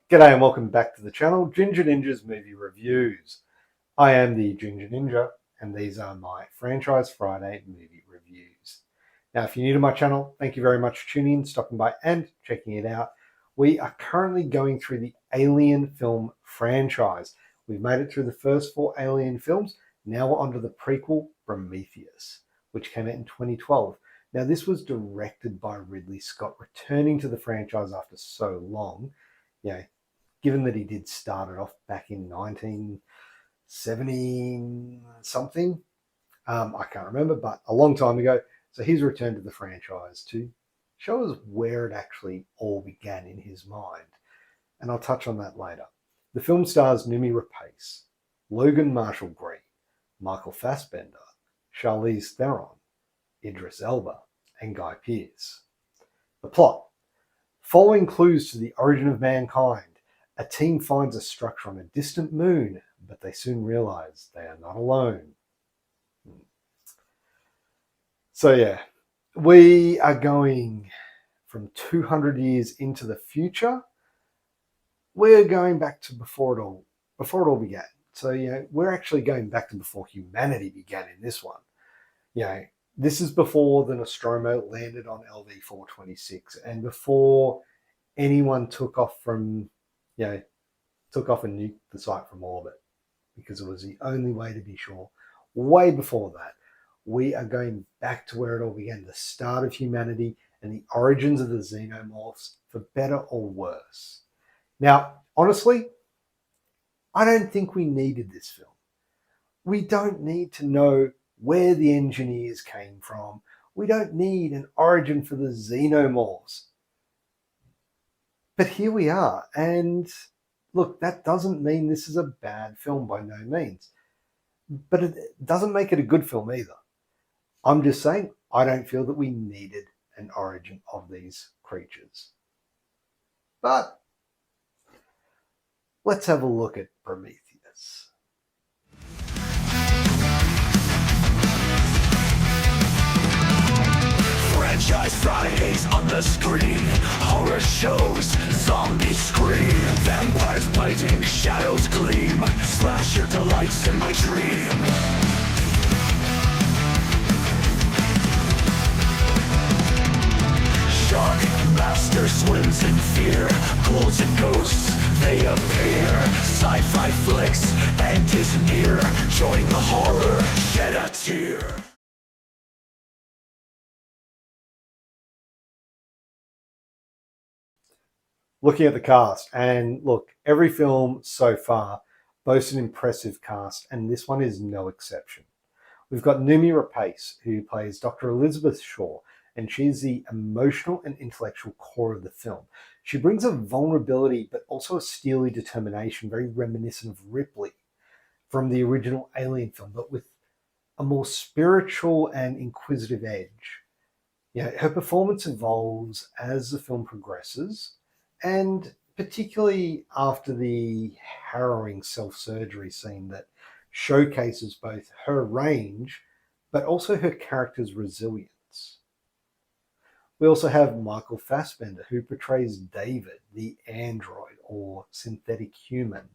G'day and welcome back to the channel, Ginger Ninja's Movie Reviews. I am the Ginger Ninja and these are my Franchise Friday movie reviews. Now, if you're new to my channel, thank you very much for tuning in, stopping by and checking it out. We are currently going through the Alien film franchise. We've made it through the first 4 Alien films. Now we're on to the prequel, Prometheus, which came out in 2012. Now, this was directed by Ridley Scott, returning to the franchise after so long. Given that he did start it off back in 1970 something, I can't remember, but a long time ago. So he's returned to the franchise to show us where it actually all began in his mind. And I'll touch on that later. The film stars noomirapace, Loganmarshallgreen, Michael Fassbender, Charlizetheron, idriselba, and Guypearce. The plot. Following clues to the origin of mankind, a team finds a structure on a distant moon, but they soon realize they are not alone. So we are going from 200 years into the future. We're going back to before it all began. So we're actually going back to before humanity began in this one. This is before the Nostromo landed on LV-426 and before anyone took off and nuked the site from orbit, because it was the only way to be sure. Way before that, we are going back to where it all began, the start of humanity and the origins of the xenomorphs, for better or worse. Now, honestly, I don't think we needed this film. We don't need to know where the engineers came from. We don't need an origin for the xenomorphs. But here we are, and look, that doesn't mean this is a bad film, by no means. But it doesn't make it a good film either. I'm just saying, I don't feel that we needed an origin of these creatures. But let's have a look at Prometheus. Franchise Fridays on the screen, horror shows, zombies scream, vampires biting, shadows gleam, slasher delights in my dream. Shark master swims in fear, ghouls and ghosts, they appear. Sci-fi flicks, end is near, join the horror, shed a tear. Looking at the cast, and look, every film so far boasts an impressive cast, and this one is no exception. We've got noomirapace, who plays Dr. Elizabeth Shaw, and she's the emotional and intellectual core of the film. She brings a vulnerability, but also a steely determination, very reminiscent of Ripley from the original Alien film, but with a more spiritual and inquisitive edge. Her performance evolves as the film progresses, and particularly after the harrowing self-surgery scene that showcases both her range, but also her character's resilience. We also have Michael Fassbender, who portrays David, the android or synthetic human.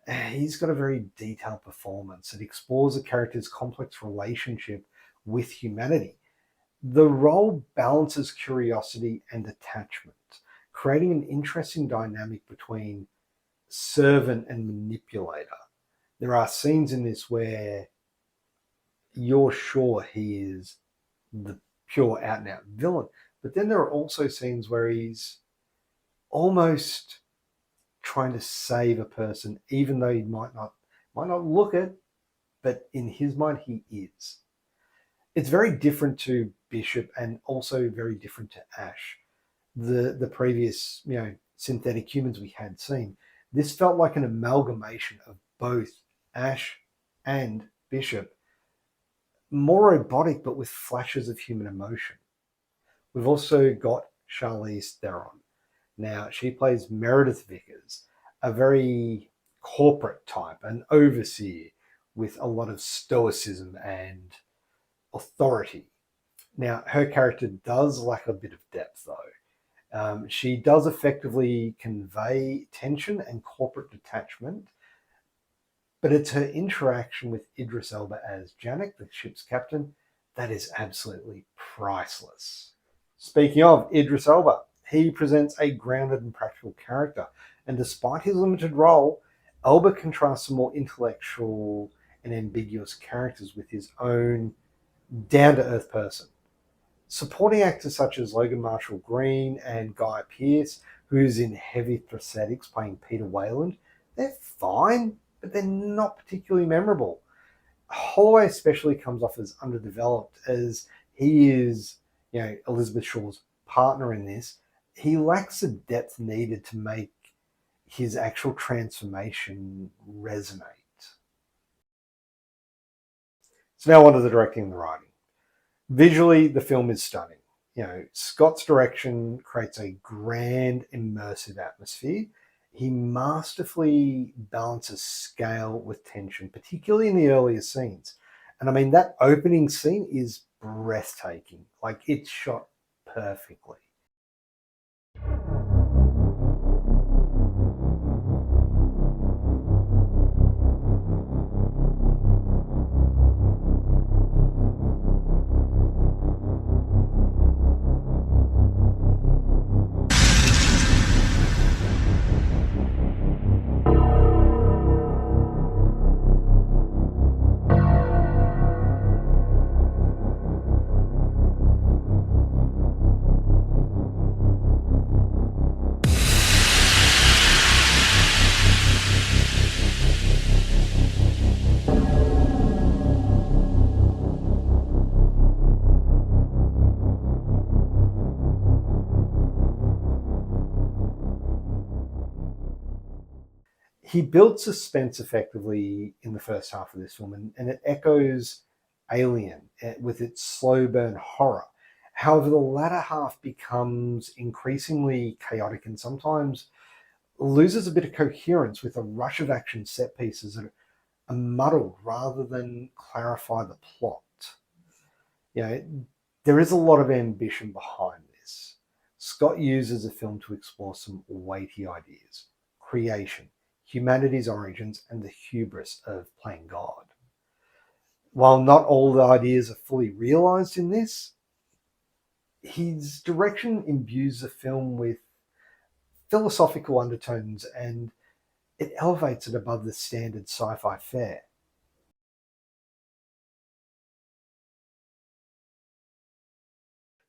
He's got a very detailed performance that explores the character's complex relationship with humanity. The role balances curiosity and attachment, creating an interesting dynamic between servant and manipulator. There are scenes in this where you're sure he is the pure out-and-out villain, but then there are also scenes where he's almost trying to save a person, even though he might not look it, but in his mind he is. It's very different to Bishop and also very different to Ash, the previous synthetic humans we had seen. This felt like an amalgamation of both Ash and Bishop, more robotic but with flashes of human emotion. We've also got Charlizetheron. Now, she plays Meredith Vickers, a very corporate type, an overseer with a lot of stoicism and authority. Now, her character does lack a bit of depth though. She does effectively convey tension and corporate detachment, but it's her interaction with Idriselba as Janek, the ship's captain, that is absolutely priceless. Speaking of Idriselba, he presents a grounded and practical character, and despite his limited role, Elba contrasts some more intellectual and ambiguous characters with his own down-to-earth person. Supporting actors such as Loganmarshallgreen and Guypearce, who's in heavy prosthetics playing Peter Weyland, they're fine, but they're not particularly memorable. Holloway especially comes off as underdeveloped, as he is, Elizabeth Shaw's partner in this. He lacks the depth needed to make his actual transformation resonate. So now on to the directing and the writing. Visually, the film is stunning. Scott's direction creates a grand, immersive atmosphere. He masterfully balances scale with tension, particularly in the earlier scenes. And I mean, that opening scene is breathtaking. Like, it's shot perfectly. He builds suspense effectively in the first half of this film, and it echoes Alien with its slow burn horror. However, the latter half becomes increasingly chaotic and sometimes loses a bit of coherence with a rush of action set pieces that are muddled rather than clarify the plot. There is a lot of ambition behind this. Scott uses the film to explore some weighty ideas: creation, humanity's origins, and the hubris of playing God. While not all the ideas are fully realized in this, his direction imbues the film with philosophical undertones, and it elevates it above the standard sci-fi fare.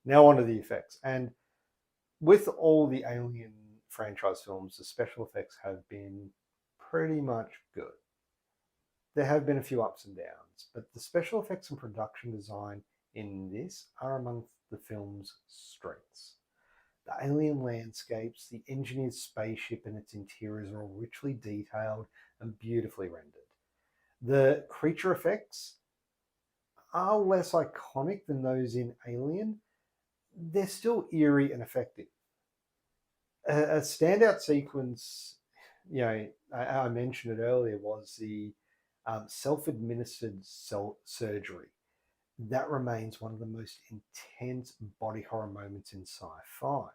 Now on to the effects. And with all the Alien franchise films, the special effects have been pretty much good. There have been a few ups and downs, but the special effects and production design in this are amongst the film's strengths. The alien landscapes, the engineered spaceship and its interiors are all richly detailed and beautifully rendered. The creature effects are less iconic than those in Alien. They're still eerie and effective. A standout sequence, I mentioned it earlier, was the self-administered surgery. That remains one of the most intense body horror moments in sci-fi.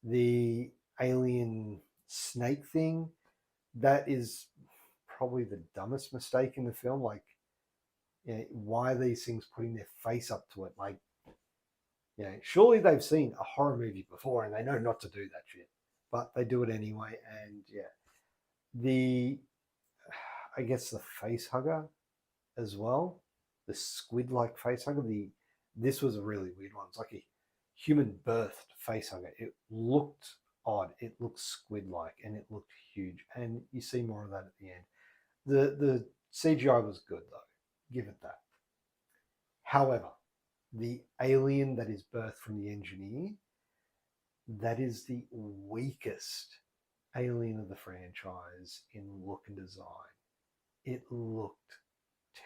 The alien snake thing, that is probably the dumbest mistake in the film. Like, why are these things putting their face up to it? Like, surely they've seen a horror movie before and they know not to do that shit, but they do it anyway. And I guess the facehugger as well, the squid-like facehugger. This was a really weird one. It's like a human birthed facehugger. It looked odd. It looked squid-like, and it looked huge. And you see more of that at the end. The CGI was good though. Give it that. However, the alien that is birthed from the engineer, that is the weakest alien of the franchise in look and design. It looked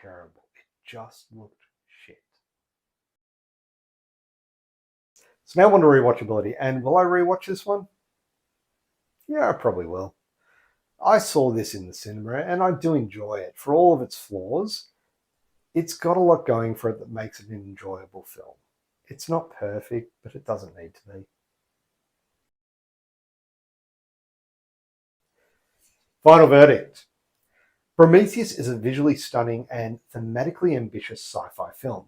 terrible. It just looked shit. So now on to rewatchability. And will I rewatch this one? Yeah, I probably will. I saw this in the cinema and I do enjoy it. For all of its flaws, it's got a lot going for it that makes it an enjoyable film. It's not perfect, but it doesn't need to be. Final verdict. Prometheus is a visually stunning and thematically ambitious sci-fi film.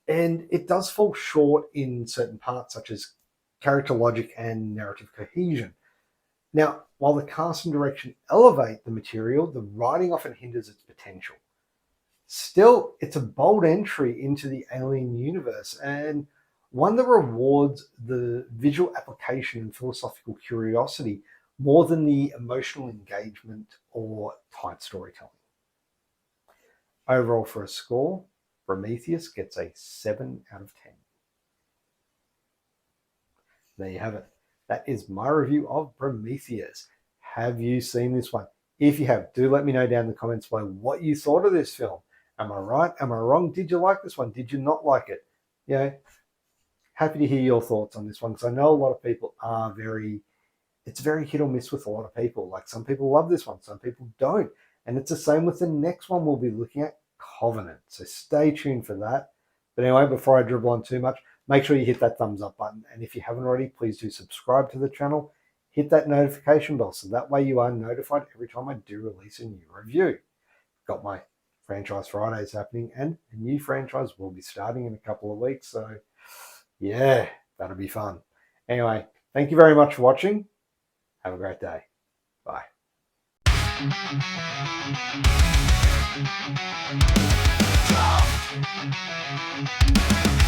And it does fall short in certain parts, such as character logic and narrative cohesion. Now, while the cast and direction elevate the material, the writing often hinders its potential. Still, it's a bold entry into the alien universe and one that rewards the visual application and philosophical curiosity more than the emotional engagement or tight storytelling. Overall, for a score, Prometheus gets a 7 out of 10. There you have it. That is my review of Prometheus. Have you seen this one? If you have, do let me know down in the comments below what you thought of this film. Am I right? Am I wrong? Did you like this one? Did you not like it? Happy to hear your thoughts on this one, because I know a lot of people are it's very hit or miss with a lot of people. Like, some people love this one, some people don't. And it's the same with the next one we'll be looking at, Covenant. So stay tuned for that. But anyway, before I dribble on too much, make sure you hit that thumbs up button. And if you haven't already, please do subscribe to the channel. Hit that notification bell so that way you are notified every time I do release a new review. Got my Franchise Fridays happening, and a new franchise will be starting in a couple of weeks. So yeah, that'll be fun. Anyway, thank you very much for watching. Have a great day. Bye. Come!